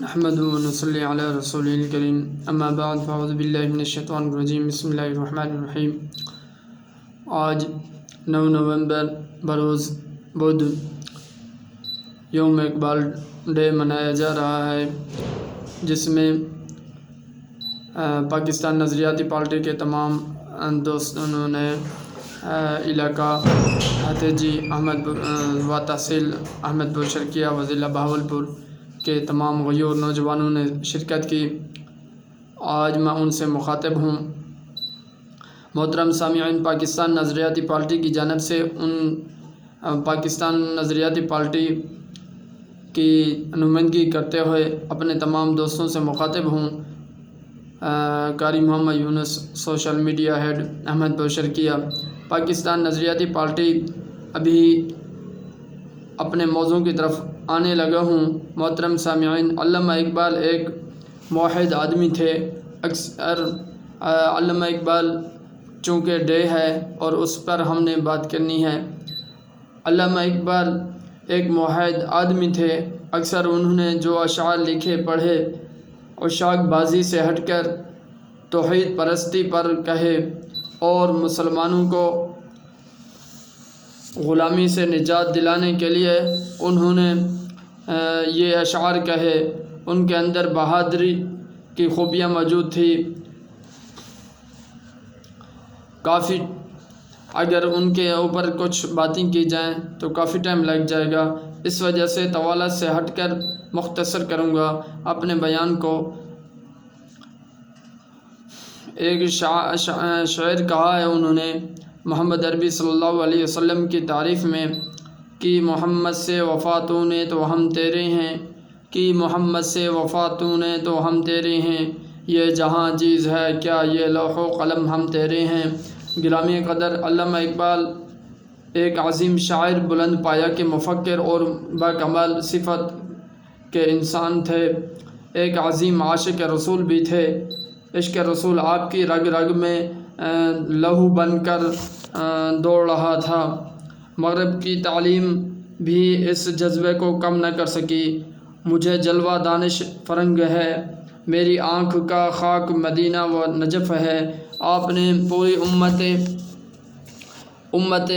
نحمده ونصلي على رسوله الكريم اما بعد فاعوذ باللہ من الشیطان الرجیم بسم اللہ الرحمن الرحیم۔ آج 9 نومبر بروز بدھ یوم اقبال ڈے منایا جا رہا ہے، جس میں پاکستان نظریاتی پارٹی کے تمام دوستوں نے علاقہ حتیجی احمد و تحصیل احمد پور شرقیہ و ضلع بہاولپور کے تمام غیور نوجوانوں نے شرکت کی۔ آج میں ان سے مخاطب ہوں۔ محترم سامعین، پاکستان نظریاتی پارٹی کی جانب سے پاکستان نظریاتی پارٹی کی نمائندگی کرتے ہوئے اپنے تمام دوستوں سے مخاطب ہوں۔ قاری محمد یونس، سوشل میڈیا ہیڈ احمد پور شرقیہ۔ پاکستان نظریاتی پارٹی ابھی اپنے موضوع کی طرف آنے لگا ہوں۔ محترم سامعین، علامہ اقبال ایک موحد آدمی تھے۔ اکثر علامہ اقبال چونکہ ڈے ہے اور اس پر ہم نے بات کرنی ہے۔ علامہ اقبال ایک موحد آدمی تھے۔ اکثر انہوں نے جو اشعار لکھے پڑھے، عشاق بازی سے ہٹ کر توحید پرستی پر کہے اور مسلمانوں کو غلامی سے نجات دلانے کے لیے انہوں نے یہ اشعار کہے۔ ان کے اندر بہادری کی خوبیاں موجود تھی۔ کافی اگر ان کے اوپر کچھ باتیں کی جائیں تو کافی ٹائم لگ جائے گا، اس وجہ سے طوالت سے ہٹ کر مختصر کروں گا اپنے بیان کو۔ ایک شاعر کہا ہے انہوں نے محمد عربی صلی اللہ علیہ وسلم کی تعریف میں کہ محمد سے وفا تو نے تو ہم تیرے ہیں، کہ محمد سے وفا تو نے تو ہم تیرے ہیں، یہ جہاں چیز ہے کیا یہ لوح و قلم ہم تیرے ہیں۔ گرامی قدر، علامہ اقبال ایک عظیم شاعر، بلند پایہ کے مفکر اور باکمال صفت کے انسان تھے۔ ایک عظیم عاشق رسول بھی تھے۔ عشق رسول آپ کی رگ رگ میں لہو بن کر دوڑ رہا تھا۔ مغرب کی تعلیم بھی اس جذبے کو کم نہ کر سکی۔ مجھے جلوہ دانش فرنگ ہے، میری آنکھ کا خاک مدینہ و نجف ہے۔ آپ نے پوری امت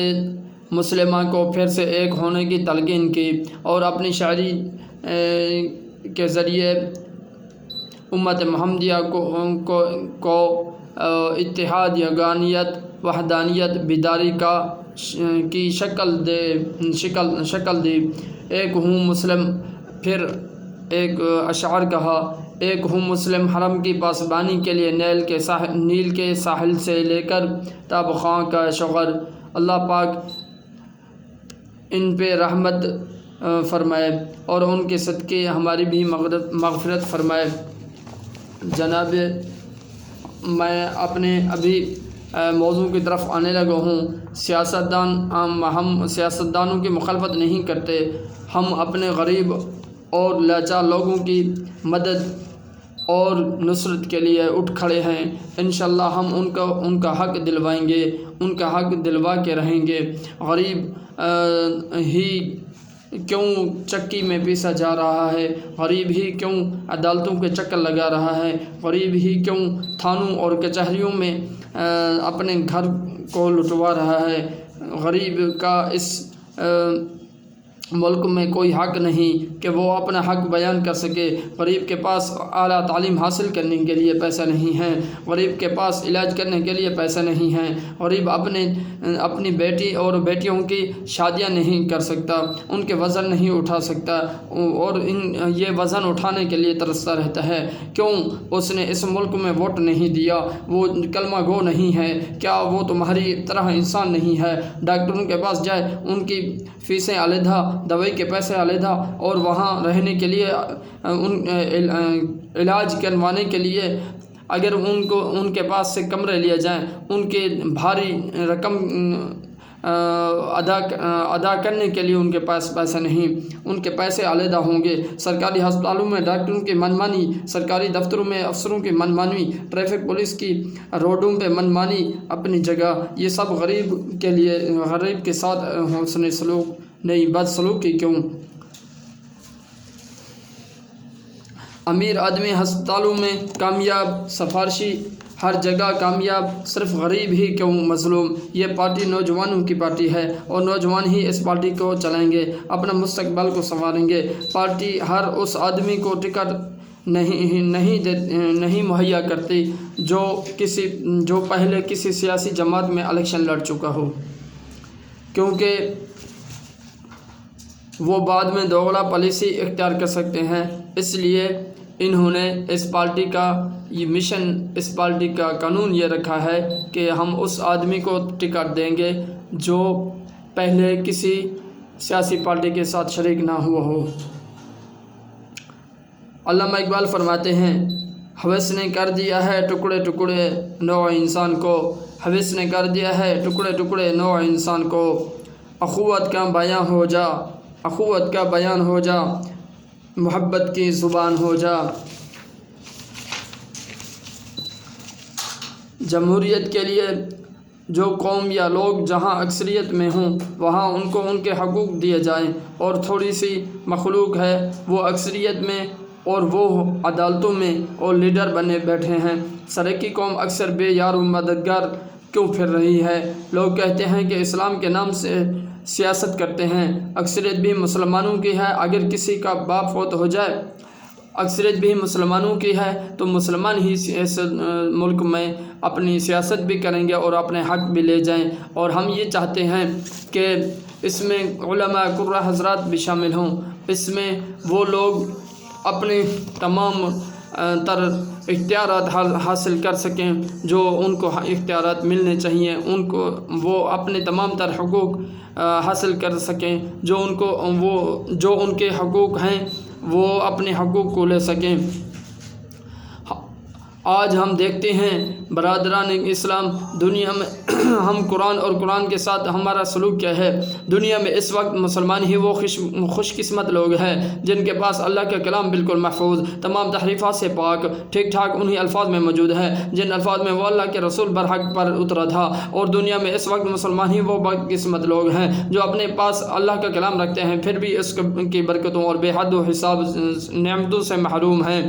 مسلمہ کو پھر سے ایک ہونے کی تلقین کی اور اپنی شاعری کے ذریعے امت محمدیہ کو اتحاد، یگانیت، وحدانیت، بیداری کی شکل دی۔ ایک ہوں مسلم، پھر ایک اشعار کہا، ایک ہوں مسلم حرم کی پاسبانی کے لیے نیل کے ساحل سے لے کر تاب خاں کا شغر۔ اللہ پاک ان پہ رحمت فرمائے اور ان کے صدقے ہماری بھی مغفرت فرمائے۔ جناب، میں اپنے ابھی موضوع کی طرف آنے لگا ہوں۔ ہم سیاستدانوں کی مخالفت نہیں کرتے، ہم اپنے غریب اور لاچار لوگوں کی مدد اور نصرت کے لیے اٹھ کھڑے ہیں۔ انشاءاللہ ہم ان کا حق دلوائیں گے، ان کا حق دلوا کے رہیں گے۔ غریب ہی کیوں چکی میں پیسا جا رہا ہے، غریب ہی کیوں عدالتوں کے چکر لگا رہا ہے، غریب ہی کیوں تھانوں اور کچہریوں میں اپنے گھر کو لٹوا رہا ہے۔ غریب کا اس ملک میں کوئی حق نہیں کہ وہ اپنا حق بیان کر سکے۔ غریب کے پاس اعلیٰ تعلیم حاصل کرنے کے لیے پیسہ نہیں ہے، غریب کے پاس علاج کرنے کے لیے پیسہ نہیں ہے، غریب اپنی بیٹی اور بیٹیوں کی شادیاں نہیں کر سکتا، ان کے وزن نہیں اٹھا سکتا اور یہ وزن اٹھانے کے لیے ترستا رہتا ہے۔ کیوں اس نے اس ملک میں ووٹ نہیں دیا؟ وہ کلمہ گو نہیں ہے کیا؟ وہ تمہاری طرح انسان نہیں ہے؟ ڈاکٹروں کے پاس جائے، ان کی فیسیں علیحدہ، دوائی کے پیسے علیحدہ، اور وہاں رہنے کے لیے علاج کروانے کے لیے اگر ان کے پاس سے کمرے لیے جائیں، ان کے بھاری رقم ادا کرنے کے لیے ان کے پاس پیسے نہیں، ان کے پیسے علیحدہ ہوں گے۔ سرکاری ہسپتالوں میں ڈاکٹروں کی منمانی، سرکاری دفتروں میں افسروں کی منمانی، ٹریفک پولیس کی روڈوں پہ منمانی اپنی جگہ، یہ سب غریب کے ساتھ حسن سلوک نہیں، بد سلوکی کیوں؟ امیر آدمی ہسپتالوں میں کامیاب، سفارشی ہر جگہ کامیاب، صرف غریب ہی کیوں مظلوم؟ یہ پارٹی نوجوانوں کی پارٹی ہے اور نوجوان ہی اس پارٹی کو چلائیں گے، اپنا مستقبل کو سنواریں گے۔ پارٹی ہر اس آدمی کو ٹکٹ نہیں مہیا کرتی جو پہلے کسی سیاسی جماعت میں الیکشن لڑ چکا ہو، کیونکہ وہ بعد میں دوغلا پالیسی اختیار کر سکتے ہیں۔ اس لیے انہوں نے اس پارٹی کا یہ مشن، اس پارٹی کا قانون یہ رکھا ہے کہ ہم اس آدمی کو ٹکٹ دیں گے جو پہلے کسی سیاسی پارٹی کے ساتھ شریک نہ ہوا ہو۔ علامہ اقبال فرماتے ہیں، ہوس نے کر دیا ہے ٹکڑے ٹکڑے نوع انسان کو، ہوس نے کر دیا ہے ٹکڑے ٹکڑے نوع انسان کو، اخوت کا بیان ہو جا، اخوت کا بیان ہو جا، محبت کی زبان ہو جا۔ جمہوریت کے لیے جو قوم یا لوگ جہاں اکثریت میں ہوں وہاں ان کو ان کے حقوق دیے جائیں، اور تھوڑی سی مخلوق ہے وہ اکثریت میں اور وہ عدالتوں میں اور لیڈر بنے بیٹھے ہیں۔ سرکی قوم اکثر بے یار و مددگار کیوں پھر رہی ہے؟ لوگ کہتے ہیں کہ اسلام کے نام سے سیاست کرتے ہیں، اکثریت بھی مسلمانوں کی ہے، اگر کسی کا باپ فوت ہو جائے، اکثریت بھی مسلمانوں کی ہے تو مسلمان ہی اس ملک میں اپنی سیاست بھی کریں گے اور اپنے حق بھی لے جائیں۔ اور ہم یہ چاہتے ہیں کہ اس میں علماء قرہ حضرات بھی شامل ہوں، اس میں وہ لوگ اپنے تمام تر اختیارات حاصل کر سکیں جو ان کو اختیارات ملنے چاہیے، ان کو وہ اپنے تمام تر حقوق حاصل کر سکیں، جو ان کے حقوق ہیں وہ اپنے حقوق کو لے سکیں۔ آج ہم دیکھتے ہیں برادران اسلام دنیا میں ہم قرآن اور قرآن کے ساتھ ہمارا سلوک کیا ہے؟ دنیا میں اس وقت مسلمان ہی وہ خوش قسمت لوگ ہیں جن کے پاس اللہ کا کلام بالکل محفوظ، تمام تحریفات سے پاک، ٹھیک ٹھاک انہی الفاظ میں موجود ہے جن الفاظ میں وہ اللہ کے رسول برحق پر اترا تھا۔ اور دنیا میں اس وقت مسلمان ہی وہ بدقسمت لوگ ہیں جو اپنے پاس اللہ کا کلام رکھتے ہیں پھر بھی اس کی برکتوں اور بے حد و حساب نعمتوں سے محروم ہیں۔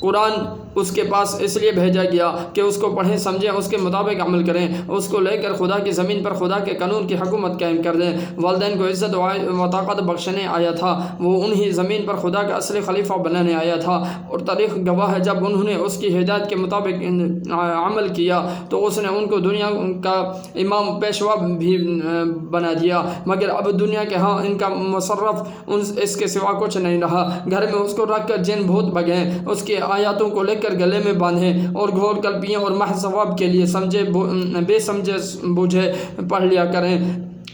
قرآن اس کے پاس اس لیے بھیجا گیا کہ اس کو پڑھیں، سمجھیں، اس کے مطابق عمل کریں، اس کو لے کر خدا کی زمین پر خدا کے قانون کی حکومت قائم کر دیں۔ والدین کو عزت و طاقت بخشنے آیا تھا، وہ انہی زمین پر خدا کا اصلی خلیفہ بنانے آیا تھا، اور تاریخ گواہ ہے جب انہوں نے اس کی ہدایت کے مطابق عمل کیا تو اس نے ان کو دنیا کا امام پیشوا بھی بنا دیا، مگر اب دنیا کے ہاں ان کا مصرف اس کے سوا کچھ نہیں رہا۔ گھر میں اس کو رکھ کر جن بھوت بگیں، اس کی آیاتوں کو لے کر گلے میں باندھیں اور گھول کر پئیں اور محض ثواب کے لیے بے سمجھے بوجھے پڑھ لیا کریں۔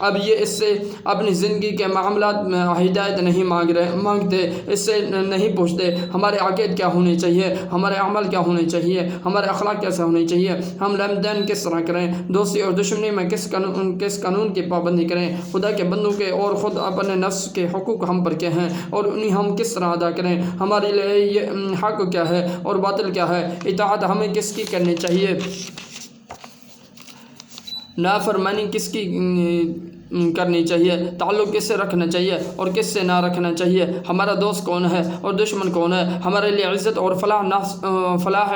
اب یہ اس سے اپنی زندگی کے معاملات میں ہدایت نہیں مانگتے، اس سے نہیں پوچھتے ہمارے عقائد کیا ہونے چاہیے، ہمارے عمل کیا ہونے چاہیے، ہمارے اخلاق کیسے ہونے چاہیے، ہم لین دین کس طرح کریں، دوستی اور دشمنی میں کس قانون کی پابندی کریں، خدا کے بندوں کے اور خود اپنے نفس کے حقوق ہم پر کیا ہیں اور انہیں ہم کس طرح ادا کریں، ہمارے لیے یہ حق کیا ہے اور باطل کیا ہے، اطاعت ہمیں کس کی کرنی چاہیے، نافرمانی کس کی کرنی چاہیے، تعلق کس سے رکھنا چاہیے اور کس سے نہ رکھنا چاہیے، ہمارا دوست کون ہے اور دشمن کون ہے، ہمارے لیے عزت اور فلاح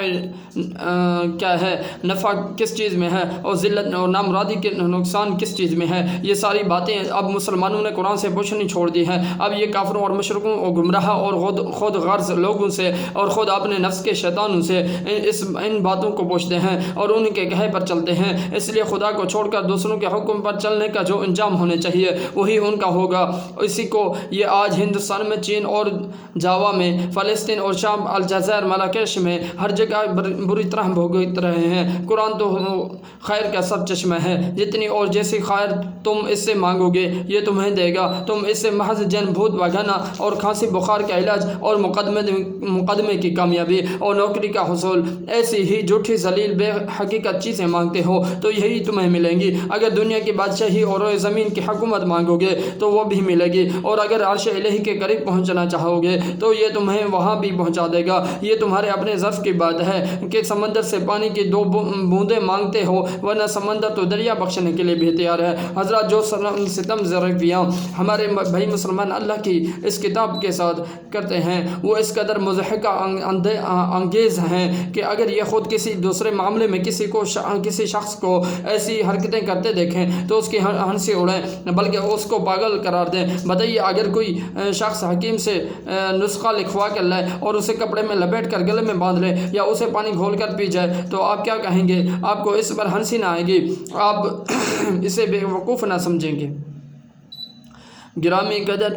کیا ہے، نفع کس چیز میں ہے اور ذلت اور نامرادی کے نقصان کس چیز میں ہے۔ یہ ساری باتیں اب مسلمانوں نے قرآن سے پوچھنی چھوڑ دی ہیں۔ اب یہ کافروں اور مشرکوں اور گمراہ اور خود غرض لوگوں سے اور خود اپنے نفس کے شیطانوں سے ان باتوں کو پوچھتے ہیں اور ان کے کہے پر چلتے ہیں۔ اس لیے خدا کو چھوڑ کر دوسروں کے حکم پر چلنے کا جو انجام ہونے چاہیے وہی ان کا ہوگا۔ اسی کو یہ آج ہندوستان میں، چین اور جاوا میں، فلسطین اور شام، الجزائر، مراکش میں ہر جگہ بری طرح بھوگت رہے ہیں۔ قرآن تو خیر کا سب چشمہ ہے، جتنی اور جیسی خیر تم اس سے مانگو گے یہ تمہیں دے گا۔ تم اس سے محض جن بھوت بھگانا اور کھانسی بخار کا علاج اور مقدمے کی کامیابی اور نوکری کا حصول ایسی ہی جھوٹی ذلیل بے حقیقت چیزیں مانگتے ہو تو یہی تمہیں ملیں گی۔ اگر دنیا کی بادشاہی اور روئے زمین زمین کی حکومت مانگو گے تو وہ بھی ملے گی، اور اگر عرش الہی کے قریب پہنچنا چاہو گے تو یہ تمہیں وہاں بھی پہنچا دے گا۔ یہ تمہارے اپنے ظرف کی بات ہے کہ سمندر سے پانی کی 2 بوندیں مانگتے ہو، ورنہ سمندر تو دریا بخشنے کے لیے بھی تیار ہے۔ حضرات، جو ستم زرفیاں ہمارے بھائی مسلمان اللہ کی اس کتاب کے ساتھ کرتے ہیں وہ اس قدر مضحکہ انگیز ہیں کہ اگر یہ خود کسی دوسرے معاملے میں کسی شخص کو ایسی حرکتیں کرتے دیکھیں تو اس کی ہنسی اڑیں بلکہ اس کو پاگل قرار دیں۔ بتائیے، اگر کوئی شخص حکیم سے نسخہ لکھوا کر لائے اور اسے کپڑے میں لپیٹ کر گلے میں باندھ لے یا اسے پانی گھول کر پی جائے تو آپ کیا کہیں گے؟ آپ کو اس پر ہنسی نہ آئے گی، آپ اسے بے وقوف نہ سمجھیں گے۔ گرامی قدر،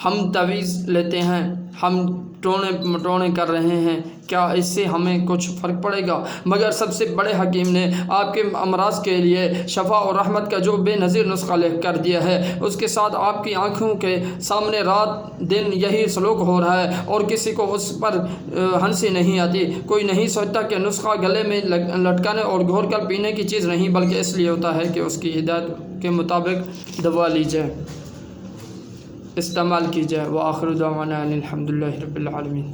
ہم تعویذ لیتے ہیں، ہم ٹونے مٹونے کر رہے ہیں، کیا اس سے ہمیں کچھ فرق پڑے گا؟ مگر سب سے بڑے حکیم نے آپ کے امراض کے لیے شفا اور رحمت کا جو بے نظیر نسخہ لکھ کر دیا ہے، اس کے ساتھ آپ کی آنکھوں کے سامنے رات دن یہی سلوک ہو رہا ہے اور کسی کو اس پر ہنسی نہیں آتی۔ کوئی نہیں سوچتا کہ نسخہ گلے میں لٹکانے اور گھول کر پینے کی چیز نہیں، بلکہ اس لیے ہوتا ہے کہ اس کی ہدایت کے مطابق دوا لی جائے، استعمال کی جائے۔ وآخر دعوانا الحمد للہ رب العالمین۔